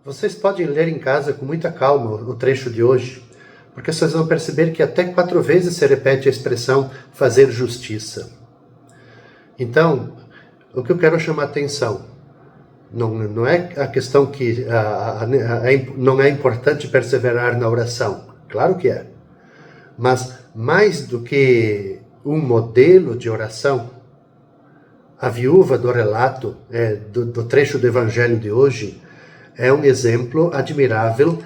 Vocês podem ler em casa com muita calma o trecho de hoje, porque vocês vão perceber que até 4 vezes se repete a expressão fazer justiça. Então, o que eu quero chamar a atenção, não é a questão que não é importante perseverar na oração, claro que é, mas mais do que um modelo de oração, a viúva do relato do trecho do Evangelho de hoje é um exemplo admirável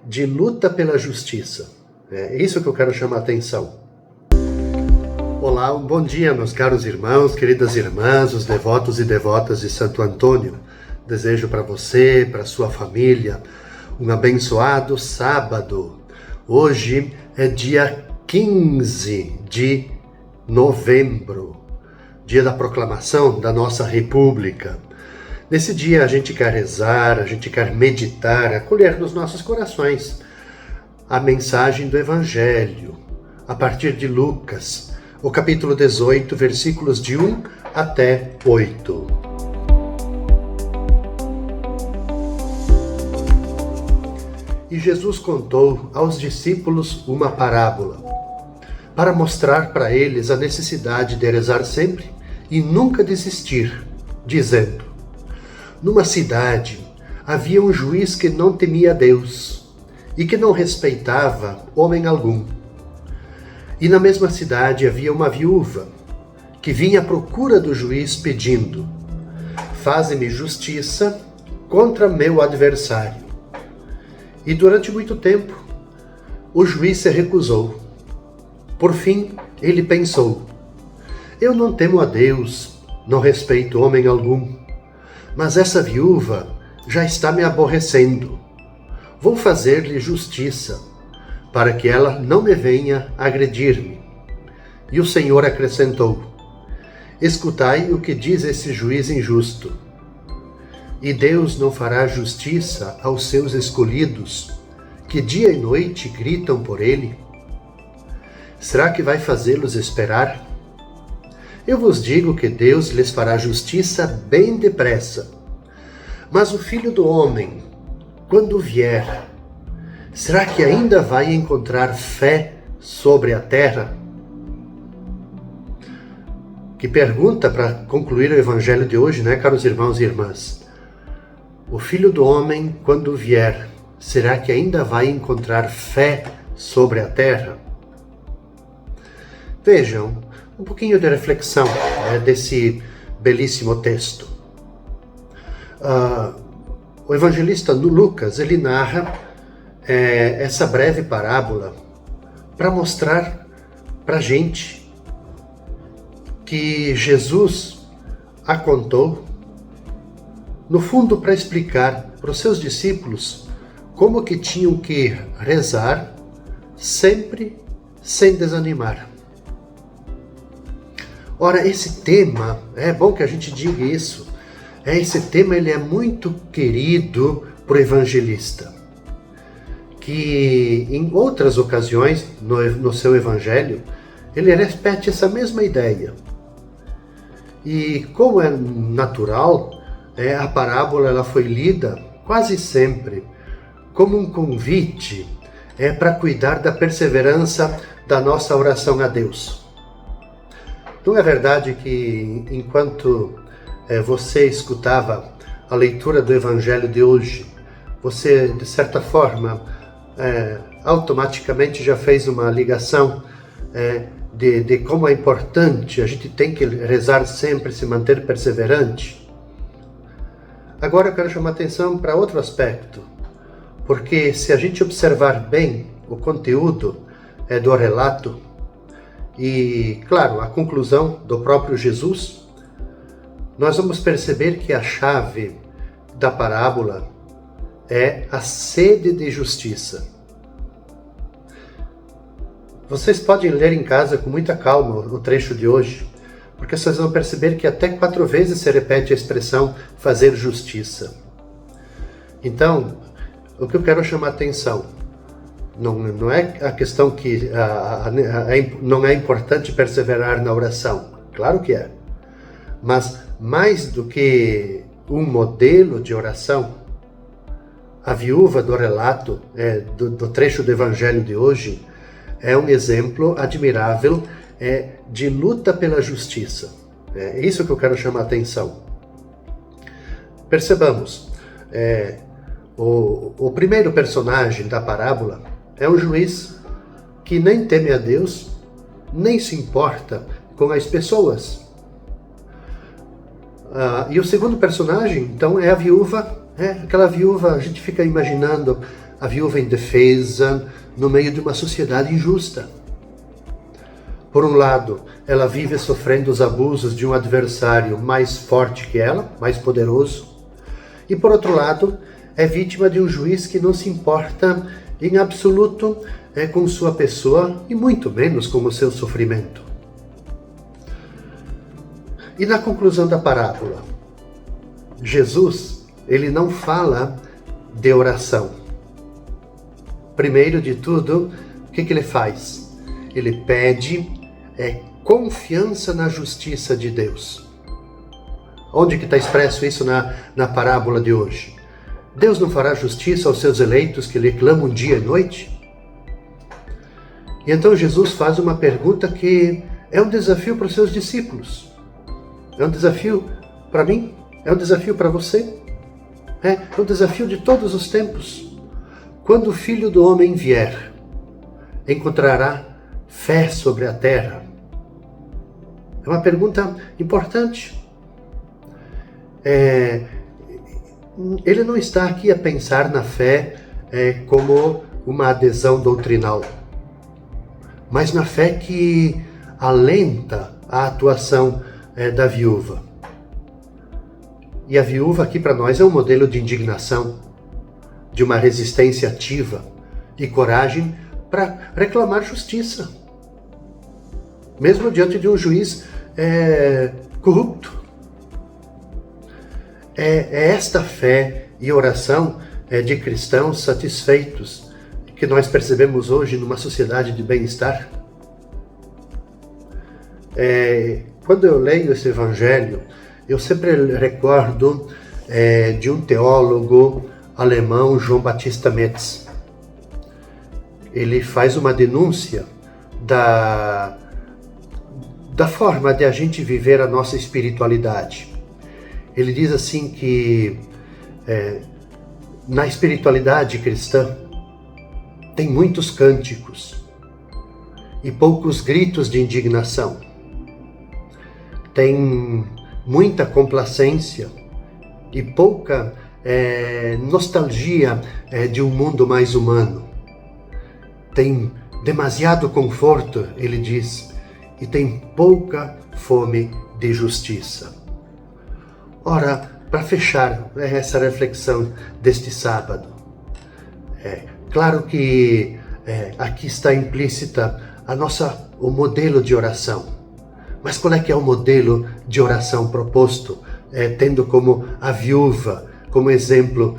de luta pela justiça. É isso que eu quero chamar a atenção. Olá, um bom dia, meus caros irmãos, queridas irmãs, os devotos e devotas de Santo Antônio. Desejo para você, para sua família, um abençoado sábado. Hoje é dia 15 de novembro, dia da proclamação da nossa República. Nesse dia a gente quer rezar, a gente quer meditar, acolher nos nossos corações a mensagem do Evangelho, a partir de Lucas, o capítulo 18, versículos de 1 até 8. E Jesus contou aos discípulos uma parábola, para mostrar para eles a necessidade de rezar sempre e nunca desistir, dizendo: numa cidade havia um juiz que não temia Deus e que não respeitava homem algum. E na mesma cidade havia uma viúva que vinha à procura do juiz pedindo: faze-me justiça contra meu adversário. E durante muito tempo o juiz se recusou. Por fim ele pensou: eu não temo a Deus, não respeito homem algum, mas essa viúva já está me aborrecendo. Vou fazer-lhe justiça, para que ela não me venha agredir-me. E o Senhor acrescentou: escutai o que diz esse juiz injusto. E Deus não fará justiça aos seus escolhidos, que dia e noite gritam por ele? Será que vai fazê-los esperar? Eu vos digo que Deus lhes fará justiça bem depressa. Mas o Filho do Homem, quando vier, será que ainda vai encontrar fé sobre a terra? Que pergunta para concluir o Evangelho de hoje, né, caros irmãos e irmãs? O Filho do Homem, quando vier, será que ainda vai encontrar fé sobre a terra? Vejam, um pouquinho de reflexão desse belíssimo texto. O evangelista Lucas, ele narra essa breve parábola para mostrar para a gente que Jesus a contou, no fundo, para explicar para os seus discípulos como que tinham que rezar sempre sem desanimar. Ora, esse tema, é bom que a gente diga isso, esse tema ele é muito querido por evangelista, que em outras ocasiões no seu evangelho, ele repete essa mesma ideia. E como é natural, a parábola ela foi lida quase sempre como um convite para cuidar da perseverança da nossa oração a Deus. Não é verdade que enquanto você escutava a leitura do Evangelho de hoje, você, de certa forma, automaticamente já fez uma ligação de como é importante, a gente tem que rezar sempre, se manter perseverante? Agora eu quero chamar a atenção para outro aspecto, porque se a gente observar bem o conteúdo do relato, e, claro, a conclusão do próprio Jesus, nós vamos perceber que a chave da parábola é a sede de justiça. Vocês podem ler em casa com muita calma o trecho de hoje, porque vocês vão perceber que até 4 vezes se repete a expressão fazer justiça. Então, o que eu quero chamar a atenção, não é a questão que não é importante perseverar na oração, claro que é, mas mais do que um modelo de oração, A viúva do relato, do trecho do Evangelho de hoje, é um exemplo admirável de luta pela justiça. É isso que eu quero chamar a atenção. Percebamos, o primeiro personagem da parábola é um juiz que nem teme a Deus, nem se importa com as pessoas. E o segundo personagem, então, é a viúva, aquela viúva, a gente fica imaginando a viúva indefesa no meio de uma sociedade injusta. Por um lado, ela vive sofrendo os abusos de um adversário mais forte que ela, mais poderoso. E por outro lado, é vítima de um juiz que não se importa em absoluto com sua pessoa e muito menos com o seu sofrimento. E na conclusão da parábola, Jesus, ele não fala de oração. Primeiro de tudo, o que ele faz? Ele pede confiança na justiça de Deus. Onde que está expresso isso na parábola de hoje? Deus não fará justiça aos seus eleitos que lhe clamam dia e noite? E então Jesus faz uma pergunta que é um desafio para os seus discípulos. É um desafio para mim, é um desafio para você, é um desafio de todos os tempos. Quando o Filho do Homem vier, encontrará fé sobre a terra? É uma pergunta importante. Ele não está aqui a pensar na fé como uma adesão doutrinal, mas na fé que alenta a atuação da viúva. E a viúva aqui para nós é um modelo de indignação, de uma resistência ativa e coragem para reclamar justiça, mesmo diante de um juiz corrupto. É esta fé e oração de cristãos satisfeitos que nós percebemos hoje numa sociedade de bem-estar. Quando eu leio esse evangelho, eu sempre recordo de um teólogo alemão, João Batista Metz. Ele faz uma denúncia da forma de a gente viver a nossa espiritualidade. Ele diz assim que na espiritualidade cristã tem muitos cânticos e poucos gritos de indignação. Tem muita complacência e pouca nostalgia de um mundo mais humano. Tem demasiado conforto, ele diz, e tem pouca fome de justiça. Ora, para fechar essa reflexão deste sábado, claro que aqui está implícita o modelo de oração. Mas qual é que é o modelo de oração proposto, tendo como a viúva, como exemplo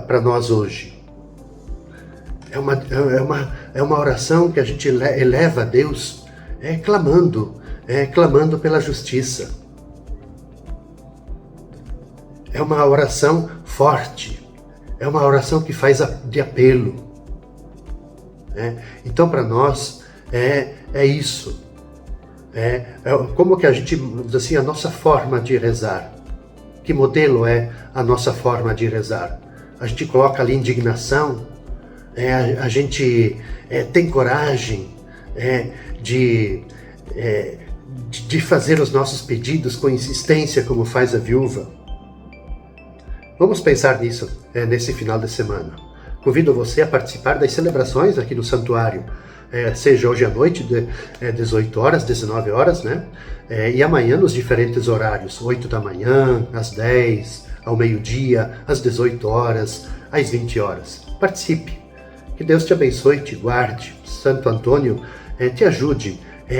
para nós hoje? É uma oração que a gente eleva a Deus, clamando pela justiça. É uma oração forte, é uma oração que faz de apelo. Então, para nós, é isso. Como que a gente, assim, a nossa forma de rezar? Que modelo é a nossa forma de rezar? A gente coloca ali indignação? A gente tem coragem de fazer os nossos pedidos com insistência, como faz a viúva? Vamos pensar nisso nesse final de semana. Convido você a participar das celebrações aqui no santuário, seja hoje à noite, 18 horas, 19 horas, né? E amanhã nos diferentes horários, 8 da manhã, às 10, ao meio-dia, às 18 horas, às 20 horas. Participe. Que Deus te abençoe, te guarde. Santo Antônio te ajude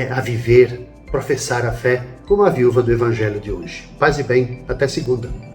a viver, professar a fé como a viúva do Evangelho de hoje. Paz e bem. Até segunda.